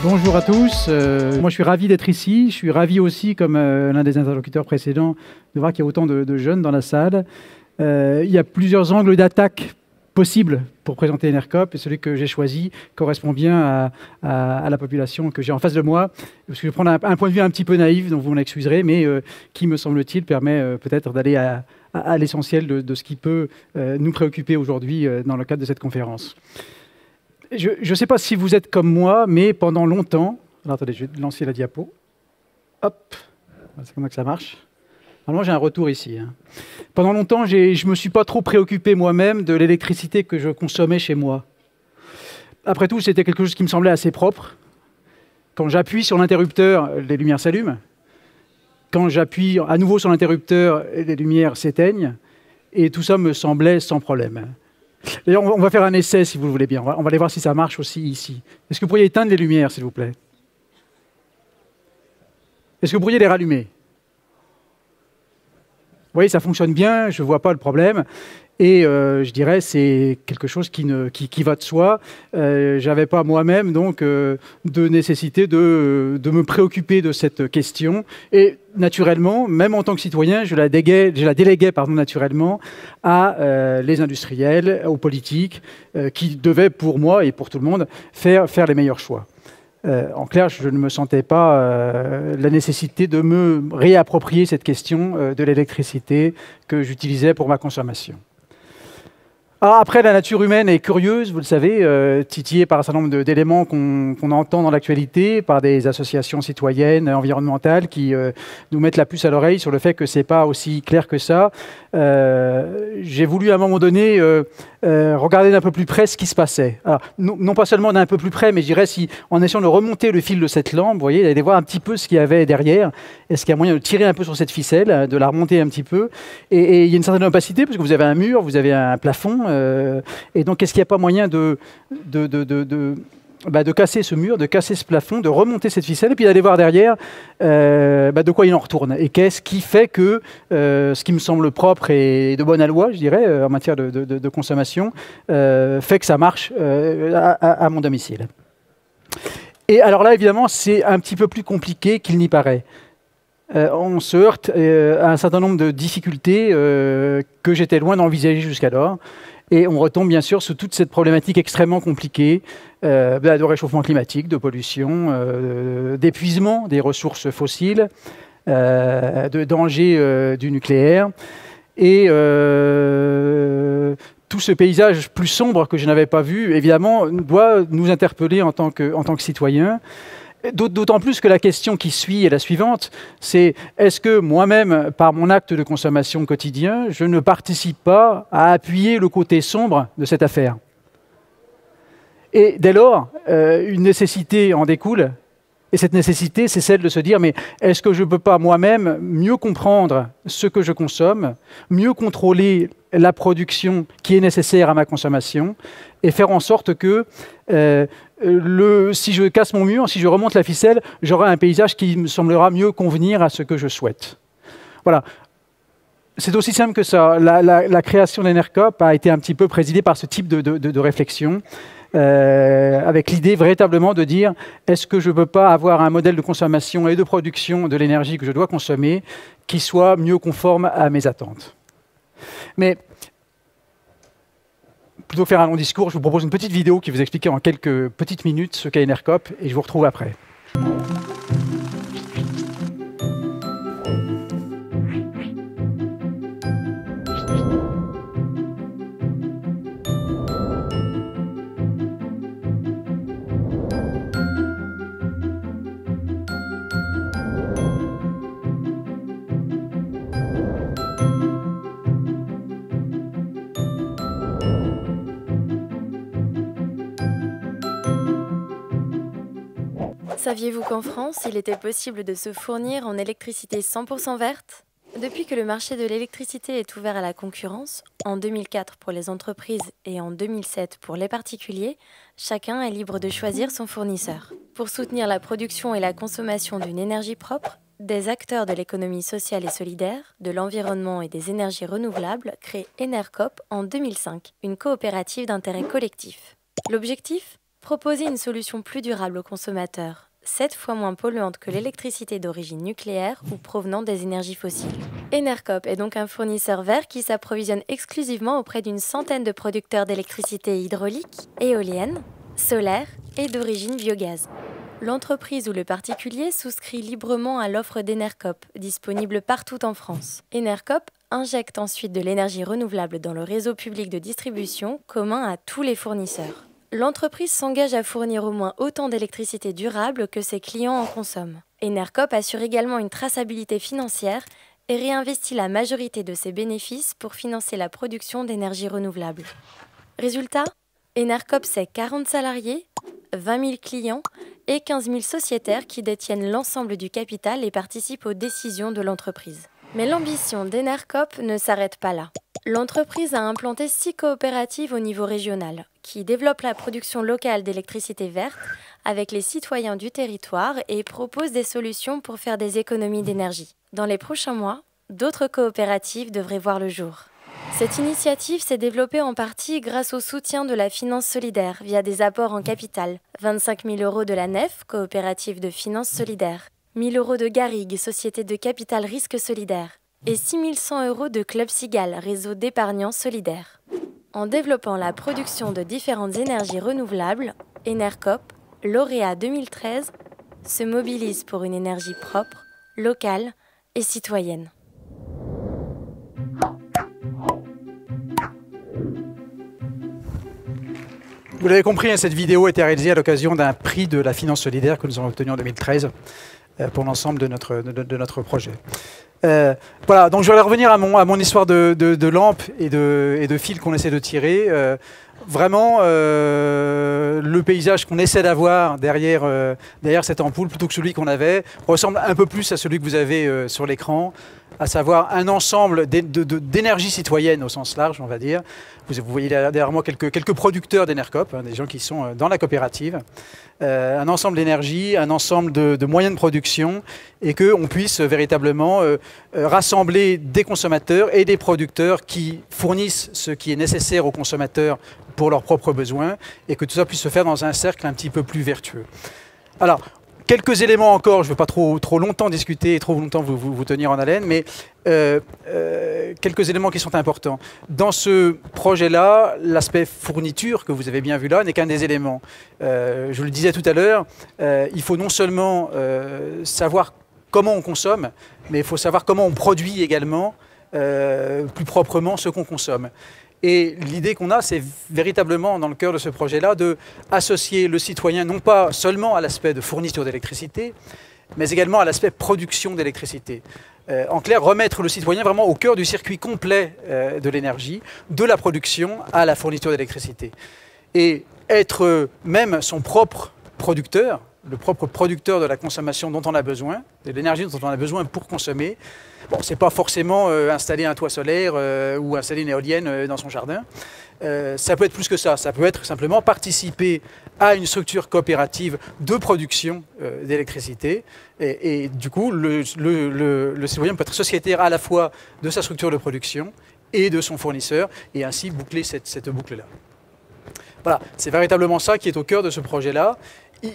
Bonjour à tous. Moi, je suis ravi d'être ici. Je suis ravi aussi, comme l'un des interlocuteurs précédents, de voir qu'il y a autant de jeunes dans la salle. Il y a plusieurs angles d'attaque possibles pour présenter Enercop, et celui que j'ai choisi correspond bien à la population que j'ai en face de moi. Parce que je vais prendre un point de vue un petit peu naïf, donc vous m'en excuserez, mais qui, me semble-t-il, permet peut-être d'aller à l'essentiel de ce qui peut nous préoccuper aujourd'hui dans le cadre de cette conférence. Je ne sais pas si vous êtes comme moi, mais pendant longtemps... Alors attendez, je vais lancer la diapo. Hop, c'est comme ça que ça marche. Normalement, j'ai un retour ici. Pendant longtemps, je ne me suis pas trop préoccupé moi-même de l'électricité que je consommais chez moi. Après tout, c'était quelque chose qui me semblait assez propre. Quand j'appuie sur l'interrupteur, les lumières s'allument. Quand j'appuie à nouveau sur l'interrupteur, les lumières s'éteignent. Et tout ça me semblait sans problème. D'ailleurs, on va faire un essai, si vous le voulez bien. On va aller voir si ça marche aussi ici. Est-ce que vous pourriez éteindre les lumières, s'il vous plaît? Est-ce que vous pourriez les rallumer? Vous voyez, ça fonctionne bien, je ne vois pas le problème. Et je dirais c'est quelque chose qui va de soi. Je n'avais pas moi-même donc de nécessité de me préoccuper de cette question. Et naturellement, même en tant que citoyen, je la déléguais naturellement à les industriels, aux politiques, qui devaient pour moi et pour tout le monde faire les meilleurs choix. En clair, je ne me sentais pas la nécessité de me réapproprier cette question de l'électricité que j'utilisais pour ma consommation. Alors après, la nature humaine est curieuse, vous le savez, titillée par un certain nombre d'éléments qu'on entend dans l'actualité, par des associations citoyennes, environnementales, qui nous mettent la puce à l'oreille sur le fait que ce n'est pas aussi clair que ça. J'ai voulu à un moment donné regarder d'un peu plus près ce qui se passait. Alors, non pas seulement d'un peu plus près, mais je dirais en essayant de remonter le fil de cette lampe, vous voyez, d'aller voir un petit peu ce qu'il y avait derrière. Est-ce qu'il y a moyen de tirer un peu sur cette ficelle, de la remonter un petit peu? Et il y a une certaine opacité, parce que vous avez un mur, vous avez un plafond, et donc est-ce qu'il n'y a pas moyen de casser ce mur, de casser ce plafond, de remonter cette ficelle, et puis d'aller voir derrière de quoi il en retourne. Et qu'est-ce qui fait que ce qui me semble propre et de bonne aloi, je dirais, en matière de consommation, fait que ça marche à mon domicile. Et alors là, évidemment, c'est un petit peu plus compliqué qu'il n'y paraît. On se heurte à un certain nombre de difficultés que j'étais loin d'envisager jusqu'alors. Et on retombe bien sûr sur toute cette problématique extrêmement compliquée de réchauffement climatique, de pollution, d'épuisement des ressources fossiles, de danger du nucléaire. Et tout ce paysage plus sombre que je n'avais pas vu, évidemment, doit nous interpeller en tant que citoyens. D'autant plus que la question qui suit est la suivante, c'est est-ce que moi-même, par mon acte de consommation quotidien, je ne participe pas à appuyer le côté sombre de cette affaire? Et dès lors, une nécessité en découle, et cette nécessité, c'est celle de se dire, mais est-ce que je ne peux pas moi-même mieux comprendre ce que je consomme, mieux contrôler la production qui est nécessaire à ma consommation, et faire en sorte que si je casse mon mur, si je remonte la ficelle, j'aurai un paysage qui me semblera mieux convenir à ce que je souhaite. Voilà. C'est aussi simple que ça. La création d'Enercop a été un petit peu présidée par ce type de réflexion, avec l'idée véritablement de dire est-ce que je ne peux pas avoir un modèle de consommation et de production de l'énergie que je dois consommer qui soit mieux conforme à mes attentes. Mais plutôt que faire un long discours, je vous propose une petite vidéo qui vous explique en quelques petites minutes ce qu'est Enercop, et je vous retrouve après. Saviez-vous qu'en France, il était possible de se fournir en électricité 100% verte? Depuis que le marché de l'électricité est ouvert à la concurrence, en 2004 pour les entreprises et en 2007 pour les particuliers, chacun est libre de choisir son fournisseur. Pour soutenir la production et la consommation d'une énergie propre, des acteurs de l'économie sociale et solidaire, de l'environnement et des énergies renouvelables créent Enercop en 2005, une coopérative d'intérêt collectif. L'objectif ? Proposer une solution plus durable aux consommateurs, 7 fois moins polluante que l'électricité d'origine nucléaire ou provenant des énergies fossiles. Enercop est donc un fournisseur vert qui s'approvisionne exclusivement auprès d'une centaine de producteurs d'électricité hydraulique, éolienne, solaire et d'origine biogaz. L'entreprise ou le particulier souscrit librement à l'offre d'Enercop, disponible partout en France. Enercop injecte ensuite de l'énergie renouvelable dans le réseau public de distribution commun à tous les fournisseurs. L'entreprise s'engage à fournir au moins autant d'électricité durable que ses clients en consomment. Enercop assure également une traçabilité financière et réinvestit la majorité de ses bénéfices pour financer la production d'énergie renouvelable. Résultat, Enercop, c'est 40 salariés, 20 000 clients et 15 000 sociétaires qui détiennent l'ensemble du capital et participent aux décisions de l'entreprise. Mais l'ambition d'Enercop ne s'arrête pas là. L'entreprise a implanté 6 coopératives au niveau régional, qui développent la production locale d'électricité verte avec les citoyens du territoire et proposent des solutions pour faire des économies d'énergie. Dans les prochains mois, d'autres coopératives devraient voir le jour. Cette initiative s'est développée en partie grâce au soutien de la finance solidaire via des apports en capital. 25 000 € de la NEF, coopérative de finance solidaire, 1 000 € de Garrigue, société de capital risque solidaire, et 6 100 € de Club Sigal, réseau d'épargnants solidaires. En développant la production de différentes énergies renouvelables, Enercop, lauréat 2013, se mobilise pour une énergie propre, locale et citoyenne. Vous l'avez compris, cette vidéo a été réalisée à l'occasion d'un prix de la finance solidaire que nous avons obtenu en 2013 pour l'ensemble de notre projet. Voilà, donc je vais revenir à mon histoire de lampe et de fil qu'on essaie de tirer. Vraiment, le paysage qu'on essaie d'avoir derrière cette ampoule, plutôt que celui qu'on avait, ressemble un peu plus à celui que vous avez sur l'écran, à savoir un ensemble d'énergie citoyenne au sens large, on va dire. Vous voyez derrière moi quelques producteurs d'Enercop, des gens qui sont dans la coopérative. Un ensemble d'énergie, un ensemble de moyens de production, et qu'on puisse véritablement rassembler des consommateurs et des producteurs qui fournissent ce qui est nécessaire aux consommateurs pour leurs propres besoins, et que tout ça puisse se faire dans un cercle un petit peu plus vertueux. Alors, quelques éléments encore, je ne veux pas trop longtemps discuter et trop longtemps vous tenir en haleine, mais quelques éléments qui sont importants. Dans ce projet-là, l'aspect fourniture, que vous avez bien vu là, n'est qu'un des éléments. Je le disais tout à l'heure, il faut non seulement savoir comment on consomme, mais il faut savoir comment on produit également plus proprement ce qu'on consomme. Et l'idée qu'on a, c'est véritablement, dans le cœur de ce projet-là, d'associer le citoyen non pas seulement à l'aspect de fourniture d'électricité, mais également à l'aspect production d'électricité. En clair, remettre le citoyen vraiment au cœur du circuit complet de l'énergie, de la production à la fourniture d'électricité. Et être même son propre producteur, le propre producteur de la consommation dont on a besoin, de l'énergie dont on a besoin pour consommer. Bon, c'est pas forcément installer un toit solaire ou installer une éolienne dans son jardin. Ça peut être plus que ça. Ça peut être simplement participer à une structure coopérative de production d'électricité. Et du coup, le citoyen peut être sociétaire à la fois de sa structure de production et de son fournisseur, et ainsi boucler cette boucle-là. Voilà, c'est véritablement ça qui est au cœur de ce projet-là.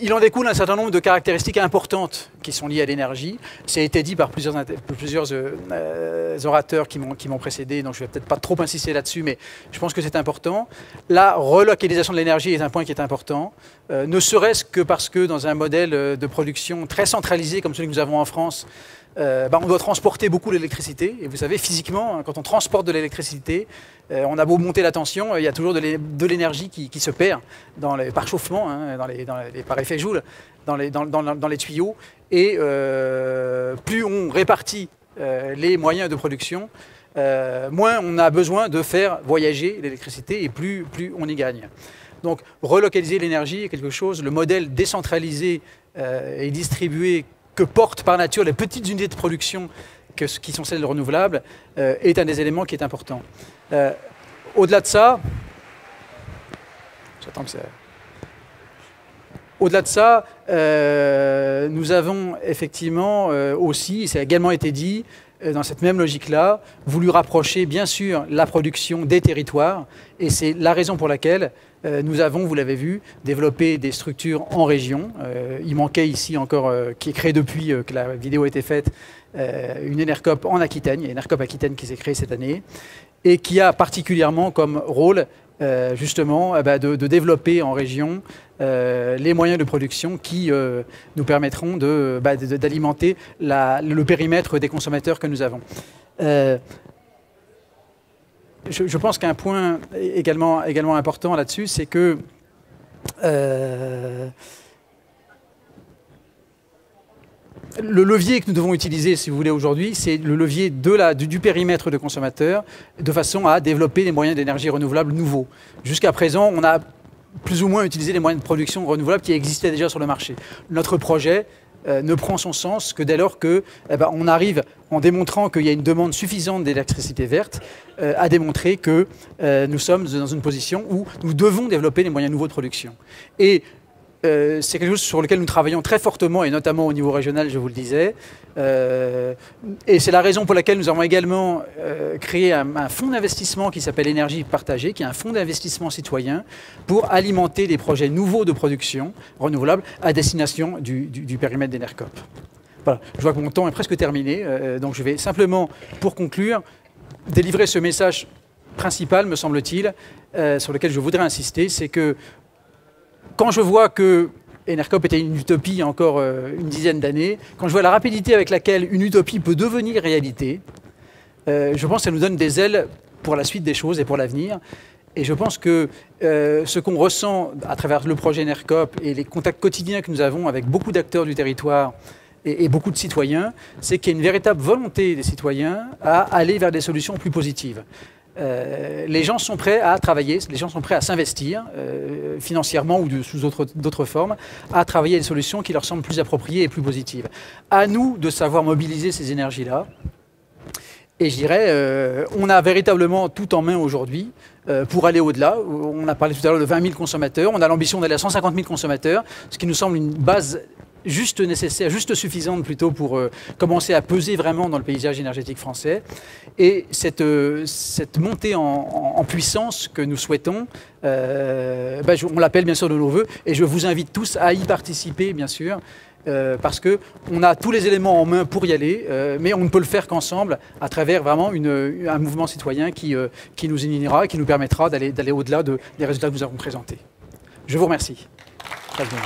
Il en découle un certain nombre de caractéristiques importantes qui sont liées à l'énergie. Ça a été dit par plusieurs orateurs qui m'ont précédé, donc je ne vais peut-être pas trop insister là-dessus, mais je pense que c'est important. La relocalisation de l'énergie est un point qui est important, ne serait-ce que parce que dans un modèle de production très centralisé comme celui que nous avons en France, on doit transporter beaucoup l'électricité. Et vous savez, physiquement, quand on transporte de l'électricité, on a beau monter la tension, il y a toujours de l'énergie qui se perd par chauffement, par effet Joule, dans les tuyaux. Et plus on répartit les moyens de production, moins on a besoin de faire voyager l'électricité et plus on y gagne. Donc relocaliser l'énergie est quelque chose, le modèle décentralisé et distribué que portent par nature les petites unités de production qui sont celles renouvelables, est un des éléments qui est important. Au-delà de ça, nous avons effectivement aussi, et ça a également été dit, dans cette même logique-là, voulu rapprocher bien sûr la production des territoires, et c'est la raison pour laquelle nous avons, vous l'avez vu, développé des structures en région. Il manquait ici encore, qui est créé depuis que la vidéo a été faite, une Enercop en Aquitaine. Il y a une Enercop Aquitaine qui s'est créée cette année et qui a particulièrement comme rôle justement de développer en région les moyens de production qui nous permettront d'alimenter le périmètre des consommateurs que nous avons. Je pense qu'un point également important là-dessus, c'est que le levier que nous devons utiliser, si vous voulez, aujourd'hui, c'est le levier du périmètre de consommateurs, de façon à développer des moyens d'énergie renouvelable nouveaux. Jusqu'à présent, on a plus ou moins utilisé les moyens de production renouvelables qui existaient déjà sur le marché. Notre projet ne prend son sens que dès lors que on arrive, en démontrant qu'il y a une demande suffisante d'électricité verte, à démontrer que nous sommes dans une position où nous devons développer des moyens nouveaux de production. Et c'est quelque chose sur lequel nous travaillons très fortement, et notamment au niveau régional, je vous le disais. Et c'est la raison pour laquelle nous avons également créé un fonds d'investissement qui s'appelle Énergie Partagée, qui est un fonds d'investissement citoyen pour alimenter des projets nouveaux de production renouvelable à destination du périmètre d'Enercop. Voilà. Je vois que mon temps est presque terminé, donc je vais simplement, pour conclure, délivrer ce message principal, me semble-t-il, sur lequel je voudrais insister, c'est que quand je vois que Enercop était une utopie il y a encore une dizaine d'années, quand je vois la rapidité avec laquelle une utopie peut devenir réalité, je pense que ça nous donne des ailes pour la suite des choses et pour l'avenir. Et je pense que ce qu'on ressent à travers le projet Enercop et les contacts quotidiens que nous avons avec beaucoup d'acteurs du territoire et beaucoup de citoyens, c'est qu'il y a une véritable volonté des citoyens à aller vers des solutions plus positives. Les gens sont prêts à travailler, les gens sont prêts à s'investir financièrement ou sous d'autres formes, à travailler des solutions qui leur semblent plus appropriées et plus positives. À nous de savoir mobiliser ces énergies-là. Et je dirais, on a véritablement tout en main aujourd'hui pour aller au-delà. On a parlé tout à l'heure de 20 000 consommateurs, on a l'ambition d'aller à 150 000 consommateurs, ce qui nous semble une base juste nécessaire, juste suffisante plutôt pour commencer à peser vraiment dans le paysage énergétique français. Et cette montée en puissance que nous souhaitons, on l'appelle bien sûr de nos voeux, et je vous invite tous à y participer bien sûr, parce qu'on a tous les éléments en main pour y aller, mais on ne peut le faire qu'ensemble à travers vraiment un mouvement citoyen qui nous unira et qui nous permettra d'aller au-delà des résultats que nous avons présentés. Je vous remercie. Très bien.